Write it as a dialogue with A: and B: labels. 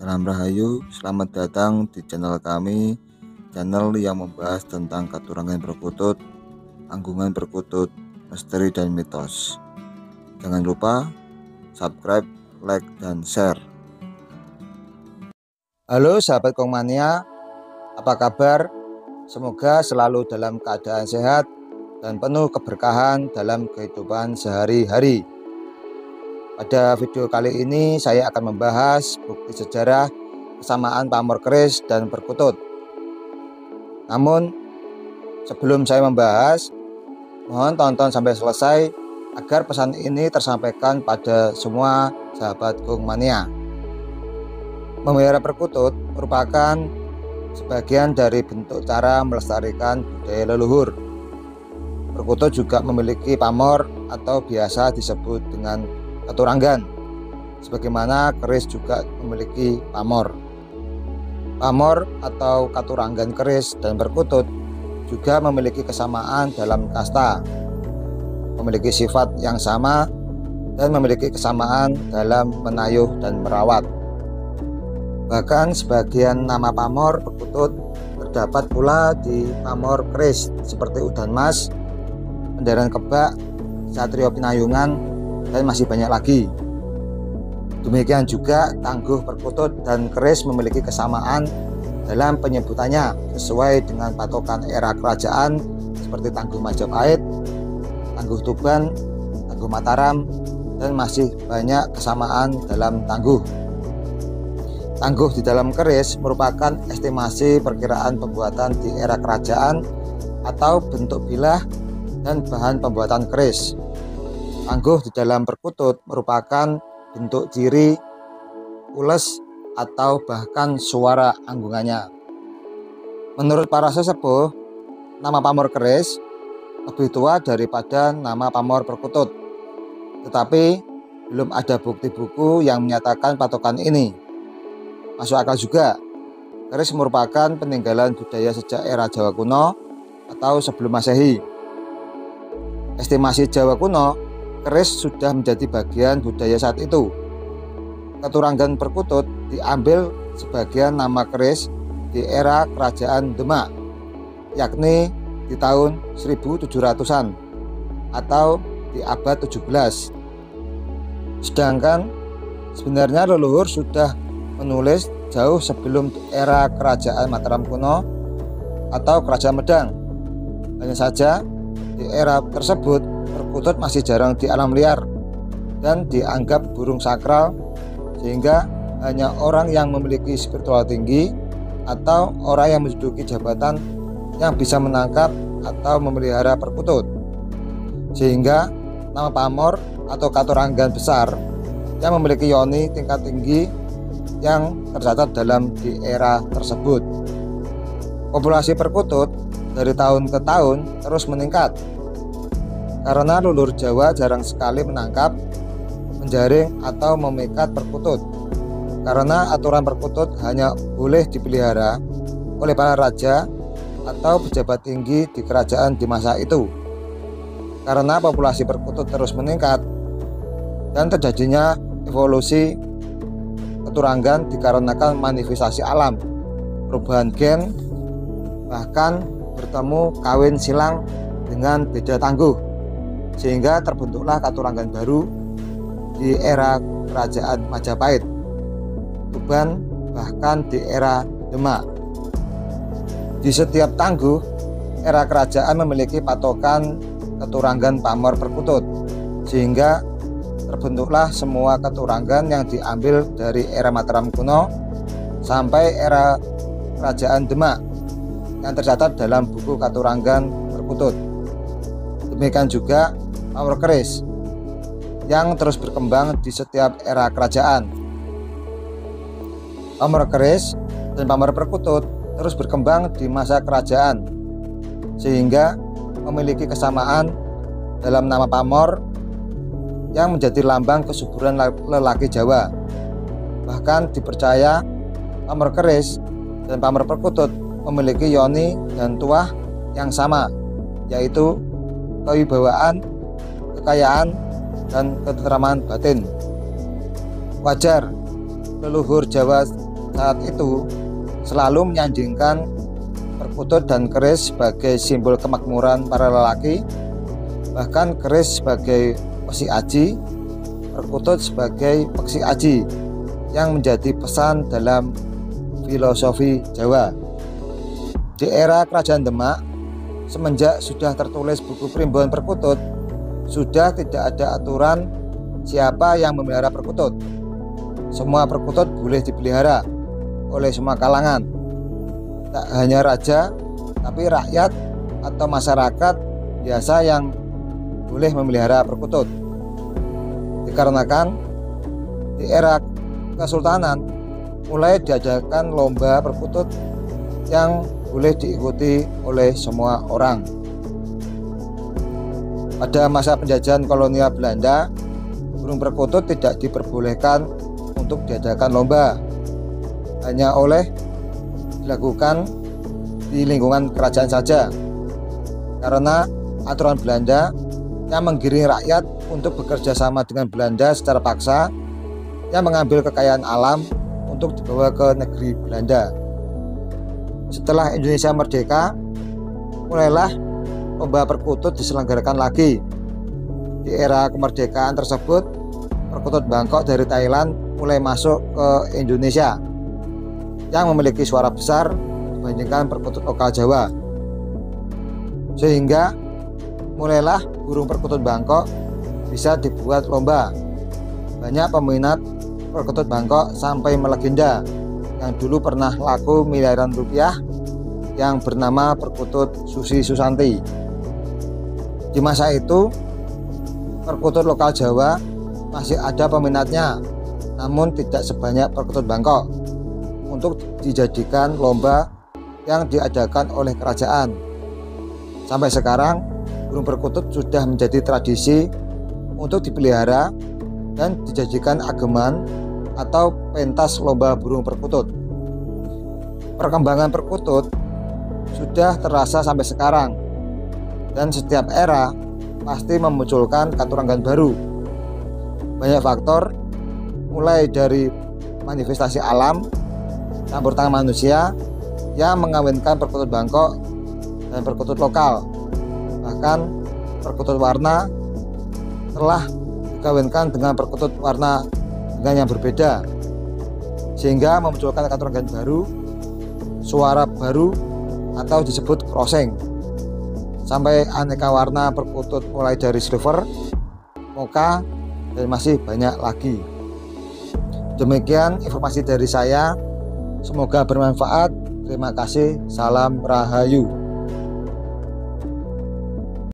A: Salam Rahayu, selamat datang di channel kami, channel yang membahas tentang Katurangan Perkutut, Anggungan Perkutut, misteri dan mitos. Jangan lupa subscribe, like, dan share. Halo sahabat Kongmania, apa kabar? Semoga selalu dalam keadaan sehat dan penuh keberkahan dalam kehidupan sehari-hari. Pada video kali ini saya akan membahas bukti sejarah kesamaan pamor keris dan perkutut. Namun sebelum saya membahas, mohon tonton sampai selesai agar pesan ini tersampaikan pada semua sahabat Kongmania. Memelihara perkutut merupakan sebagian dari bentuk cara melestarikan budaya leluhur. Perkutut juga memiliki pamor atau biasa disebut dengan Katuranggan, sebagaimana keris juga memiliki pamor. Pamor atau Katuranggan keris dan perkutut juga memiliki kesamaan dalam kasta, memiliki sifat yang sama, dan memiliki kesamaan dalam menayuh dan merawat. Bahkan sebagian nama pamor perkutut terdapat pula di pamor keris seperti Udan Mas, Penderan Kebak, Satrio Pinayungan, dan masih banyak lagi. Demikian juga tangguh perkutut dan keris memiliki kesamaan dalam penyebutannya sesuai dengan patokan era kerajaan seperti Tangguh Majapahit, Tangguh Tuban, Tangguh Mataram, dan masih banyak kesamaan dalam tangguh. Tangguh di dalam keris merupakan estimasi perkiraan pembuatan di era kerajaan atau bentuk bilah dan bahan pembuatan keris. Tangguh di dalam perkutut merupakan bentuk ciri, ules, atau bahkan suara anggungannya. Menurut para sesepuh, nama pamor keris lebih tua daripada nama pamor perkutut. Tetapi belum ada bukti buku yang menyatakan patokan ini. Masuk akal juga, keris merupakan peninggalan budaya sejak era Jawa kuno atau sebelum Masehi. Estimasi Jawa kuno, keris sudah menjadi bagian budaya saat itu. Katuranggan perkutut diambil sebagian nama keris di era kerajaan Demak, yakni di tahun 1700-an atau di abad 17. Sedangkan sebenarnya leluhur sudah menulis jauh sebelum era kerajaan Mataram kuno atau kerajaan Medang. Hanya saja di era tersebut perkutut masih jarang di alam liar dan dianggap burung sakral, sehingga hanya orang yang memiliki spiritual tinggi atau orang yang menduduki jabatan yang bisa menangkap atau memelihara perkutut. Sehingga nama pamor atau Katuranggan besar yang memiliki yoni tingkat tinggi yang tercatat dalam di era tersebut. Populasi perkutut dari tahun ke tahun terus meningkat karena leluhur Jawa jarang sekali menangkap, menjaring, atau memikat perkutut. Karena aturan perkutut hanya boleh dipelihara oleh para raja atau pejabat tinggi di kerajaan di masa itu. Karena populasi perkutut terus meningkat dan terjadinya evolusi Katuranggan dikarenakan manifestasi alam, perubahan gen, bahkan bertemu kawin silang dengan beda tangguh, sehingga terbentuklah Katuranggan baru di era kerajaan Majapahit, Tuban, bahkan di era Demak. Di setiap tangguh, era kerajaan memiliki patokan Katuranggan pamor perkutut, sehingga terbentuklah semua Katuranggan yang diambil dari era Mataram kuno sampai era kerajaan Demak yang tercatat dalam buku Katuranggan perkutut. Demikian juga pamor keris yang terus berkembang di setiap era kerajaan. Pamor keris dan pamor perkutut terus berkembang di masa kerajaan, sehingga memiliki kesamaan dalam nama pamor yang menjadi lambang kesuburan lelaki Jawa. Bahkan dipercaya pamor keris dan pamor perkutut memiliki yoni dan tuah yang sama, yaitu kewibawaan, kekayaan, dan ketentraman batin. Wajar leluhur Jawa saat itu selalu menyanjungkan perkutut dan keris sebagai simbol kemakmuran para lelaki, bahkan keris sebagai peksi aji, perkutut sebagai peksi aji, yang menjadi pesan dalam filosofi Jawa. Di era Kerajaan Demak, semenjak sudah tertulis buku Primbon Perkutut, sudah tidak ada aturan siapa yang memelihara perkutut. Semua perkutut boleh dipelihara oleh semua kalangan, tak hanya raja, tapi rakyat atau masyarakat biasa yang boleh memelihara perkutut. Dikarenakan di era Kesultanan mulai diadakan lomba perkutut yang boleh diikuti oleh semua orang. Pada masa penjajahan kolonial Belanda, burung perkutut tidak diperbolehkan untuk diadakan lomba, hanya oleh dilakukan di lingkungan kerajaan saja, karena aturan Belanda yang menggiring rakyat untuk bekerja sama dengan Belanda secara paksa, yang mengambil kekayaan alam untuk dibawa ke negeri Belanda. Setelah Indonesia merdeka, mulailah lomba perkutut diselenggarakan lagi. Di era kemerdekaan tersebut, perkutut Bangkok dari Thailand mulai masuk ke Indonesia, yang memiliki suara besar dibandingkan perkutut lokal Jawa. Sehingga mulailah burung perkutut Bangkok bisa dibuat lomba. Banyak peminat perkutut Bangkok sampai melegenda yang dulu pernah laku miliaran rupiah, yang bernama perkutut Susi Susanti. Di masa itu, perkutut lokal Jawa masih ada peminatnya, namun tidak sebanyak perkutut Bangkok untuk dijadikan lomba yang diadakan oleh kerajaan. Sampai sekarang, burung perkutut sudah menjadi tradisi untuk dipelihara dan dijadikan ageman atau pentas lomba burung perkutut. Perkembangan perkutut sudah terasa sampai sekarang, dan setiap era pasti memunculkan katurangan baru. Banyak faktor, mulai dari manifestasi alam, campur tangan manusia yang mengawinkan perkutut Bangkok dan perkutut lokal. Bahkan perkutut warna telah dikawinkan dengan perkutut warna dengan yang berbeda, sehingga memunculkan katurangan baru, suara baru, atau disebut crossing, sampai aneka warna perkutut mulai dari silver, mocha, dan masih banyak lagi. Demikian informasi dari saya, semoga bermanfaat. Terima kasih, salam Rahayu.